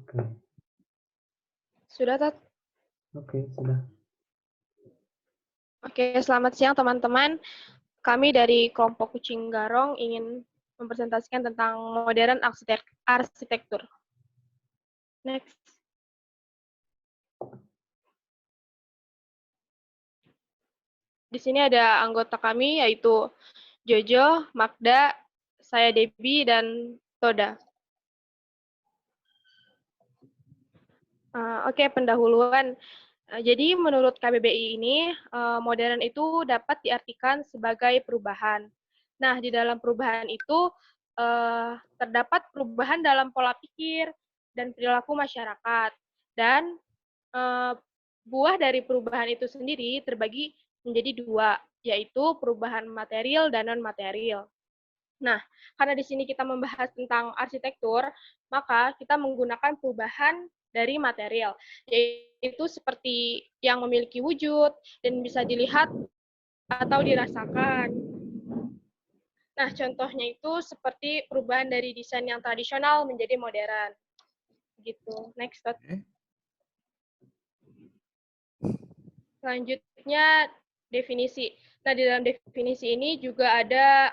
Oke. Sudah, Tat? Oke, sudah. Oke, selamat siang teman-teman. Kami dari kelompok Kucing Garong ingin mempresentasikan tentang modern arsitektur. Next. Di sini ada anggota kami yaitu Jojo, Magda, saya Debbie, dan Toda. Oke, pendahuluan. Jadi menurut KBBI ini, modern itu dapat diartikan sebagai perubahan. Nah, di dalam perubahan itu terdapat perubahan dalam pola pikir dan perilaku masyarakat. Dan buah dari perubahan itu sendiri terbagi menjadi dua, yaitu perubahan material dan non-material. Nah, karena di sini kita membahas tentang arsitektur, maka kita menggunakan perubahan dari material, yaitu seperti yang memiliki wujud dan bisa dilihat atau dirasakan. Nah, contohnya itu seperti perubahan dari desain yang tradisional menjadi modern. Gitu. Next. Selanjutnya, definisi. Nah, di dalam definisi ini juga ada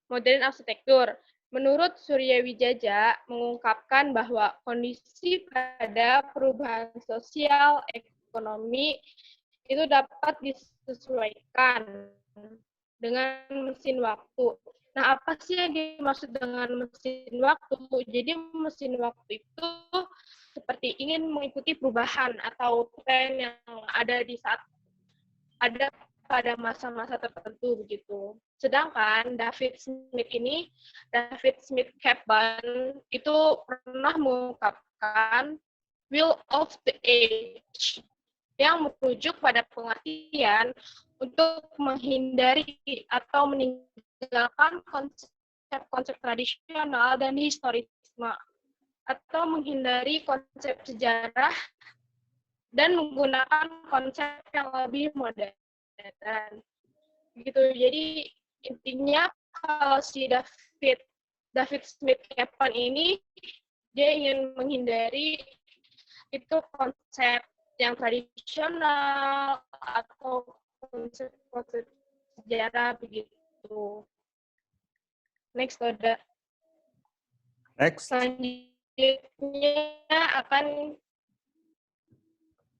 modern arsitektur. Menurut Surya Wijaja mengungkapkan bahwa kondisi pada perubahan sosial ekonomi itu dapat disesuaikan dengan mesin waktu. Nah, apa sih yang dimaksud dengan mesin waktu? Jadi mesin waktu itu seperti ingin mengikuti perubahan atau tren yang ada di saat ada pada masa-masa tertentu begitu. Sedangkan David Smith Kaplan itu pernah mengungkapkan will of the age yang merujuk pada pengertian untuk menghindari atau meninggalkan konsep-konsep tradisional dan historisme atau menghindari konsep sejarah dan menggunakan konsep yang lebih modern. Gitu. Jadi intinya kalau si David Smith Kaplan ini dia ingin menghindari itu konsep yang tradisional atau konsep sejarah begitu. Next, Oda. Next. Selanjutnya akan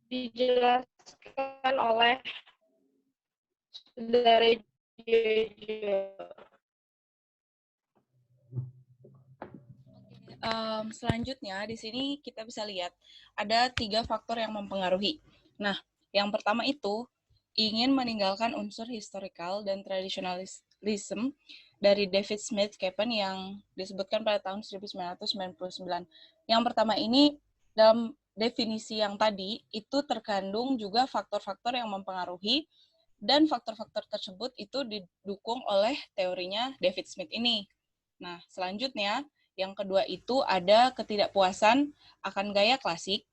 dijelaskan oleh saudara Jojo. Selanjutnya di sini kita bisa lihat ada 3 faktor yang mempengaruhi. Nah, yang pertama itu ingin meninggalkan unsur historical dan tradisionalism dari David Smith Kaplan yang disebutkan pada tahun 1999. Yang pertama ini dalam definisi yang tadi itu terkandung juga faktor-faktor yang mempengaruhi dan faktor-faktor tersebut itu didukung oleh teorinya David Smith ini. Nah, selanjutnya yang kedua itu ada ketidakpuasan akan gaya klasik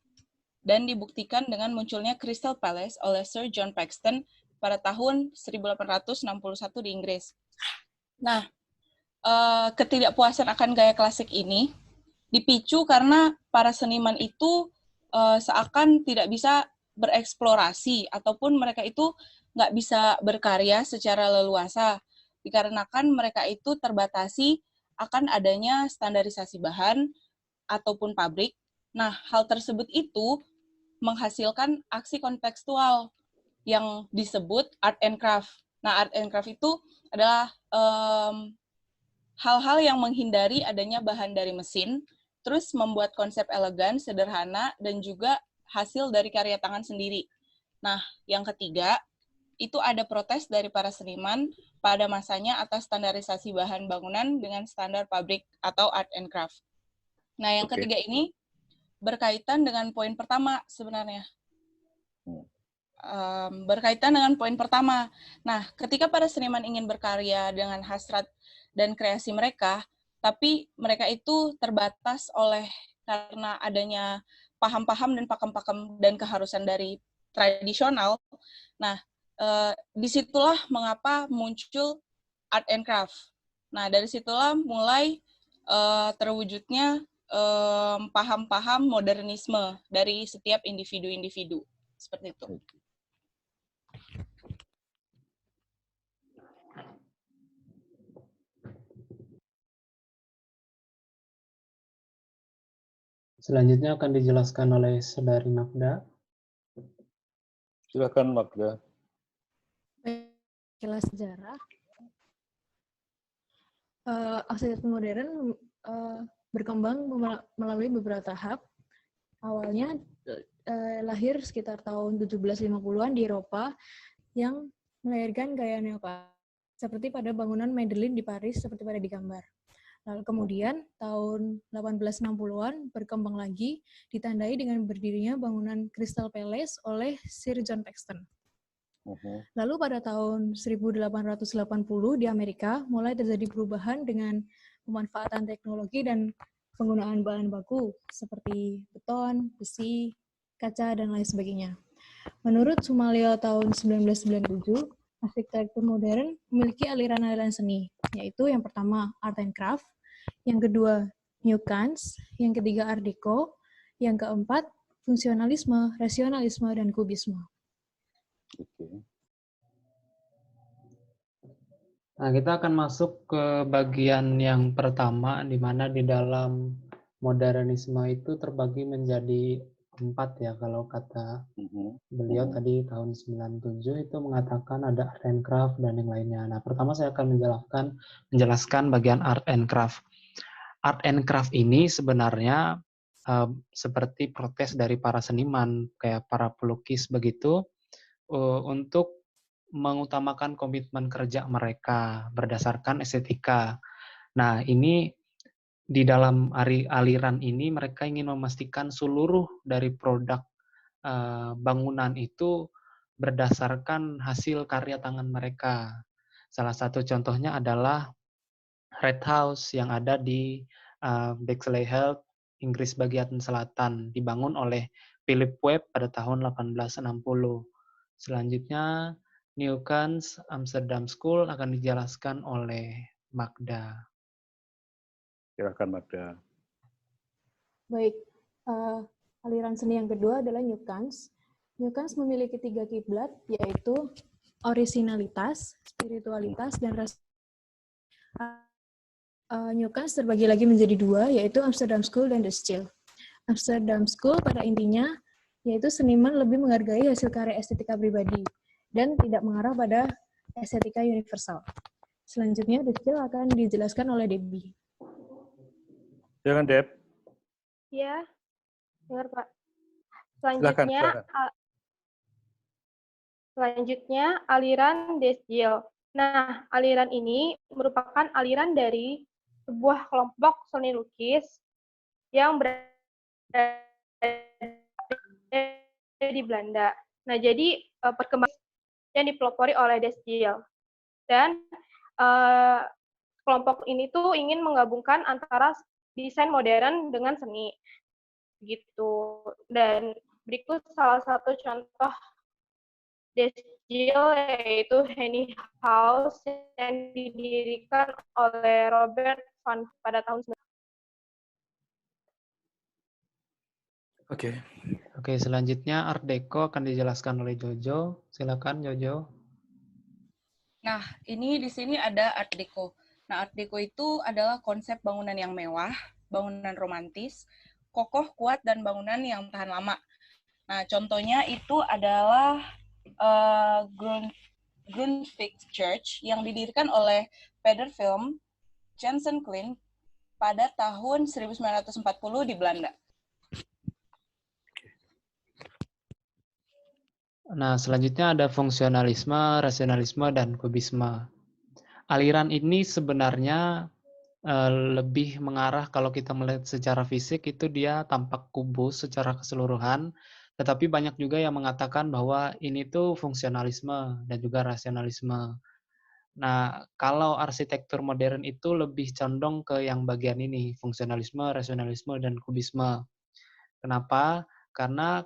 dan dibuktikan dengan munculnya Crystal Palace oleh Sir John Paxton pada tahun 1861 di Inggris. Nah, ketidakpuasan akan gaya klasik ini dipicu karena para seniman itu seakan tidak bisa bereksplorasi ataupun mereka itu nggak bisa berkarya secara leluasa dikarenakan mereka itu terbatasi akan adanya standarisasi bahan ataupun pabrik. Nah, hal tersebut itu menghasilkan aksi kontekstual yang disebut art and craft. Nah, art and craft itu adalah hal-hal yang menghindari adanya bahan dari mesin, terus membuat konsep elegan, sederhana, dan juga hasil dari karya tangan sendiri. Nah, yang ketiga, itu ada protes dari para seniman pada masanya atas standarisasi bahan bangunan dengan standar pabrik atau art and craft. Nah, yang ketiga ini berkaitan dengan poin pertama sebenarnya. Berkaitan dengan poin pertama. Nah, ketika para seniman ingin berkarya dengan hasrat dan kreasi mereka, tapi mereka itu terbatas oleh karena adanya paham-paham dan pakem-pakem dan keharusan dari tradisional. Nah, disitulah mengapa muncul art and craft. Nah, dari situlah mulai terwujudnya paham-paham modernisme dari setiap individu-individu. Seperti itu. Selanjutnya akan dijelaskan oleh Saudari Magda. Silakan Magda. Kelas sejarah. Arsitektur modern berkembang melalui beberapa tahap. Awalnya lahir sekitar tahun 1750-an di Eropa yang melahirkan gaya neoklasik seperti pada bangunan Madeleine di Paris seperti pada digambar. Lalu kemudian tahun 1860-an berkembang lagi ditandai dengan berdirinya bangunan Crystal Palace oleh Sir John Paxton. Lalu pada tahun 1880 di Amerika mulai terjadi perubahan dengan pemanfaatan teknologi dan penggunaan bahan baku seperti beton, besi, kaca, dan lain sebagainya. Menurut Sumalyo tahun 1997, arsitektur modern memiliki aliran-aliran seni, yaitu yang pertama Art and Craft, yang kedua New Kants, yang ketiga Art Deco, yang keempat fungsionalisme, rasionalisme, dan kubisme. Nah, kita akan masuk ke bagian yang pertama, di mana di dalam modernisme itu terbagi menjadi 4 ya, kalau kata beliau tadi tahun 97 itu mengatakan ada art and craft dan yang lainnya. Nah, pertama saya akan menjelaskan bagian art and craft. Art and craft ini sebenarnya seperti protes dari para seniman, kayak para pelukis begitu, untuk mengutamakan komitmen kerja mereka berdasarkan estetika. Nah, ini di dalam aliran ini mereka ingin memastikan seluruh dari produk bangunan itu berdasarkan hasil karya tangan mereka. Salah satu contohnya adalah Red House yang ada di Bexleyheath, Inggris bagian selatan, dibangun oleh Philip Webb pada tahun 1860. Selanjutnya, New Kants Amsterdam School akan dijelaskan oleh Magda. Silakan Magda. Baik, aliran seni yang kedua adalah New Kants. New Kants memiliki 3 kiblat, yaitu orisinalitas, spiritualitas, dan New Kants terbagi lagi menjadi 2, yaitu Amsterdam School dan The Still. Amsterdam School pada intinya yaitu seniman lebih menghargai hasil karya estetika pribadi dan tidak mengarah pada estetika universal. Selanjutnya, The Still akan dijelaskan oleh Debbie. Silakan Deb. Ya, dengar Pak. Selanjutnya aliran Desjil. Nah, aliran ini merupakan aliran dari sebuah kelompok seni lukis yang berada di Belanda. Nah, jadi perkembangan yang dipelopori oleh Desjil. Dan kelompok ini tuh ingin menggabungkan antara desain modern dengan seni. Gitu. Dan berikut salah satu contoh Desjil yaitu Henny House yang didirikan oleh Robert van pada tahun 19. Oke, selanjutnya Art Deco akan dijelaskan oleh Jojo. Silakan Jojo. Nah, ini di sini ada Art Deco. Nah, Art Deco itu adalah konsep bangunan yang mewah, bangunan romantis, kokoh, kuat, dan bangunan yang tahan lama. Nah, contohnya itu adalah Grundtvig Church yang didirikan oleh Peder Film Jensen Klein pada tahun 1940 di Belanda. Nah, selanjutnya ada fungsionalisme, rasionalisme, dan kubisme. Aliran ini sebenarnya lebih mengarah, kalau kita melihat secara fisik itu dia tampak kubus secara keseluruhan, tetapi banyak juga yang mengatakan bahwa ini tuh fungsionalisme dan juga rasionalisme. Nah, kalau arsitektur modern itu lebih condong ke yang bagian ini, fungsionalisme, rasionalisme, dan kubisme. Kenapa? Karena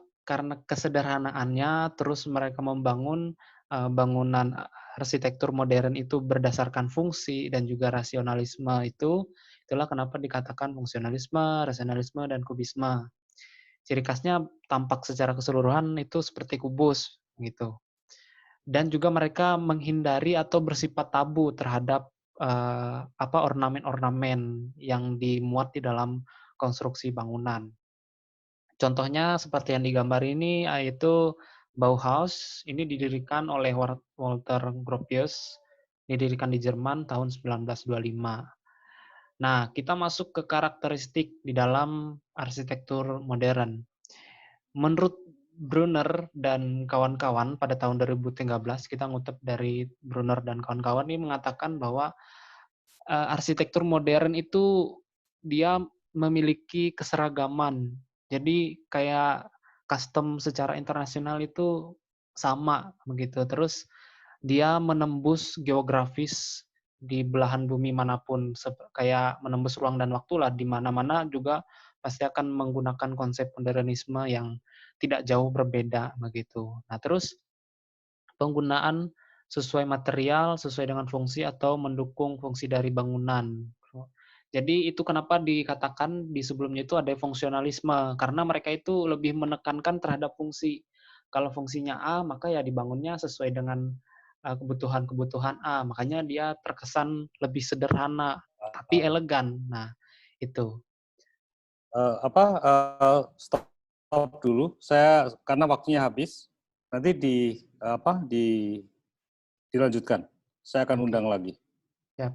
kesederhanaannya, terus mereka membangun bangunan arsitektur modern itu berdasarkan fungsi dan juga rasionalisme itu Itulah kenapa dikatakan fungsionalisme, rasionalisme, dan kubisme. Ciri khasnya tampak secara keseluruhan itu seperti kubus gitu. Dan juga mereka menghindari atau bersifat tabu terhadap ornamen-ornamen yang dimuat di dalam konstruksi bangunan. Contohnya seperti yang digambar ini yaitu Bauhaus. Ini didirikan oleh Walter Gropius, didirikan di Jerman tahun 1925. Nah, kita masuk ke karakteristik di dalam arsitektur modern. Menurut Brunner dan kawan-kawan pada tahun 2013, kita ngutip dari Brunner dan kawan-kawan ini mengatakan bahwa arsitektur modern itu dia memiliki keseragaman. Jadi kayak custom secara internasional itu sama begitu. Terus dia menembus geografis di belahan bumi manapun, kayak menembus ruang dan waktu lah, di mana-mana juga pasti akan menggunakan konsep modernisme yang tidak jauh berbeda begitu. Nah, terus penggunaan sesuai material, sesuai dengan fungsi atau mendukung fungsi dari bangunan. Jadi itu kenapa dikatakan di sebelumnya itu ada fungsionalisme, karena mereka itu lebih menekankan terhadap fungsi. Kalau fungsinya A, maka ya dibangunnya sesuai dengan kebutuhan-kebutuhan A. Makanya dia terkesan lebih sederhana, tapi elegan. Nah, itu. Stop dulu. Saya karena waktunya habis. Nanti dilanjutkan. Saya akan undang lagi. Siap.